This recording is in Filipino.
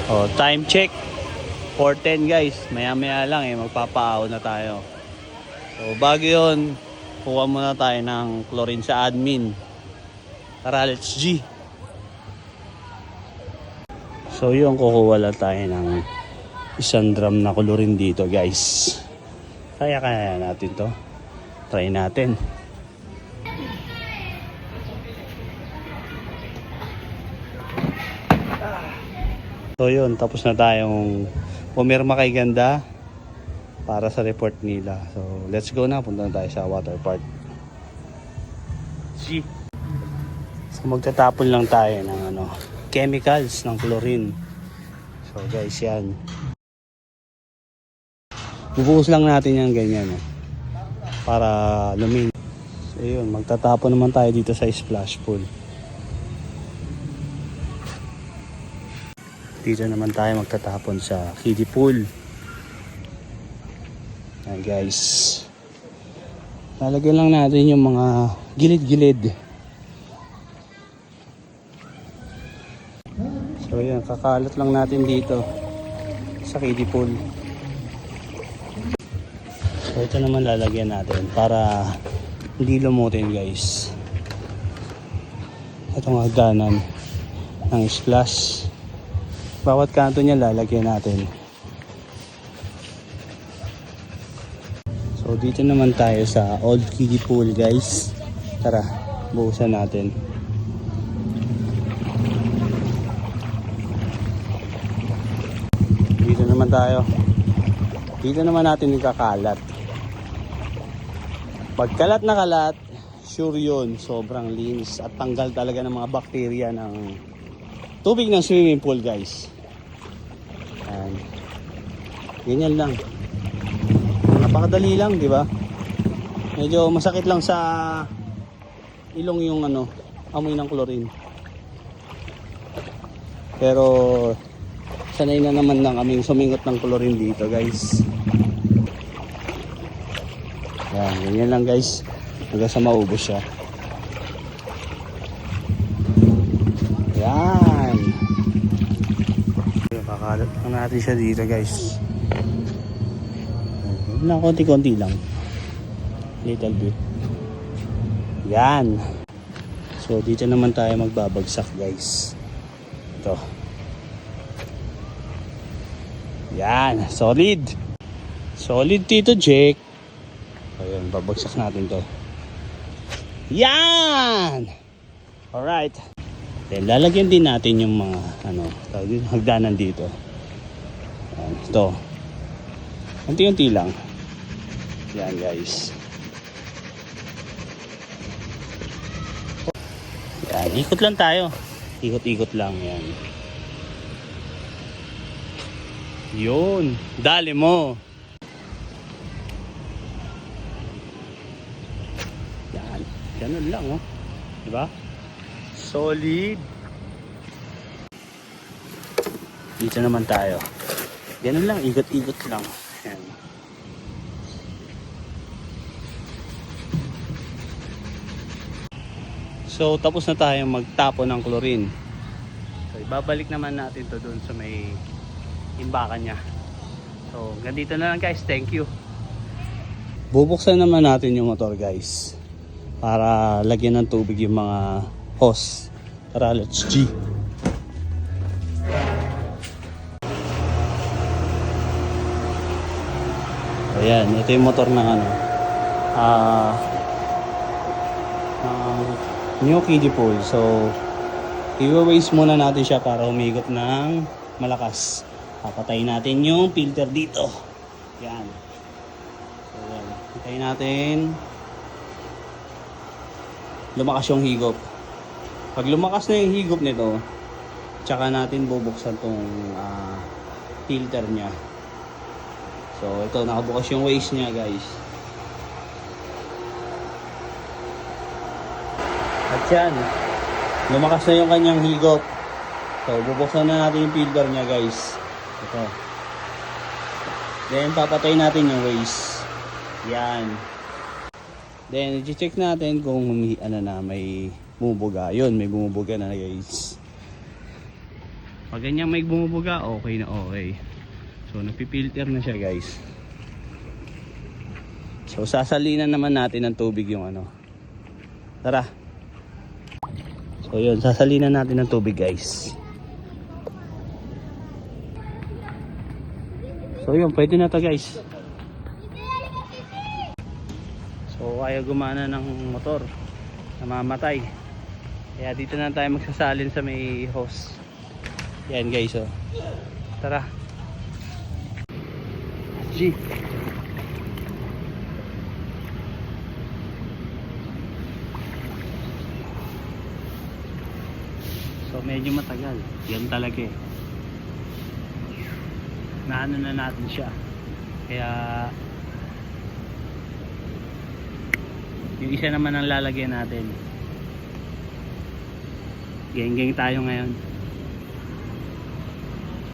Oh, time check 4:10 guys. Maya-maya lang magpapaaw na tayo. So bago yun, kuha muna tayo ng chlorine sa admin. Tara, let's G. So yun, kukuha lang tayo ng isang drum na chlorine dito guys. Kaya natin to. Try natin. So yun, tapos na tayong pumirma kay Ganda para sa report nila. So let's go na, punta na tayo sa water park. G. So magtatapon lang tayo ng chemicals ng chlorine. So guys, yan. Bubuhos lang natin yan ganyan para lumin. So yun, magtatapon naman tayo dito sa splash pool. Dito naman tayo magtatapon sa kiddie pool. Ayan guys. Lalagyan lang natin yung mga gilid-gilid. So yan, kakalat lang natin dito sa kiddie pool. So ito naman lalagyan natin para hindi lumutin guys. Itong hagdanan ng splash. Bawat kanto niya lalagyan natin. So dito naman tayo sa old kiddie pool guys. Tara, buhusan natin. Dito naman tayo. Dito naman natin ikakalat. Pagkalat na kalat, sure yun, sobrang linis at tanggal talaga ng mga bakterya ng tubig ng swimming pool guys. Ayan. Ganyan lang. Napakadali lang, di ba? Medyo masakit lang sa ilong yung amoy ng chlorine. Pero sanay na naman ng aming sumingot ng chlorine dito guys. Ayan, ganyan lang guys. Hanggang sa maubos siya. Ayan. Kakalat lang natin siya dito guys. Na konti-konti lang. Little bit. Yan. So dito naman tayo magbabagsak guys. Ito. Yan. Solid. Solid Tito Jake. Ayan. Babagsak natin to. Yan. Alright. Then lalagyan din natin yung mga hagdanan dito. Yan. Ito. Unti-unti lang. Yan guys. Yan, ikot lang tayo. Ikot-ikot lang yan. Yun, dali mo. Yan, ganun lang diba? Solid. Dito naman tayo. Ganun lang, ikot-ikot lang. Yan. So tapos na tayong magtapon ng chlorine. So ibabalik naman natin to doon sa may imbakan niya. So ganito na lang guys, thank you. Bubuksan naman natin yung motor guys para lagyan ng tubig yung mga hose. Tara, let's G. Ayan, ito yung motor ng new kiddie pool. So i-waste muna natin siya para humigot ng malakas. Papatayin natin yung filter dito. Yan. So yan, patayin natin. Lumakas yung higop. Pag lumakas na yung higop nito, tsaka natin bubuksan tong filter niya. So ito, nakabukas yung waste niya guys. At yan, lumakas na yung kanyang higop. So bubuksan na natin yung filter niya guys. Ito. Then papatayin natin yung waste. Yan. Then i-check natin kung may bumubuga. Yun, may bumubuga na guys. Pag ganyan may bumubuga, okay na okay. So nagpipilter na siya guys. So sasalinan naman natin ng tubig yung ano. Tara. So yun, sasalinan natin ng tubig guys. So yun, pwede na to guys. So kaya gumana ng motor, namamatay. Kaya dito na tayo magsasalin sa may hose. Yan guys, oh. Tara. G. So medyo matagal. Yan talaga eh. Naano na natin siya. Kaya yung isa naman ang lalagyan natin. Geng-geng tayo ngayon.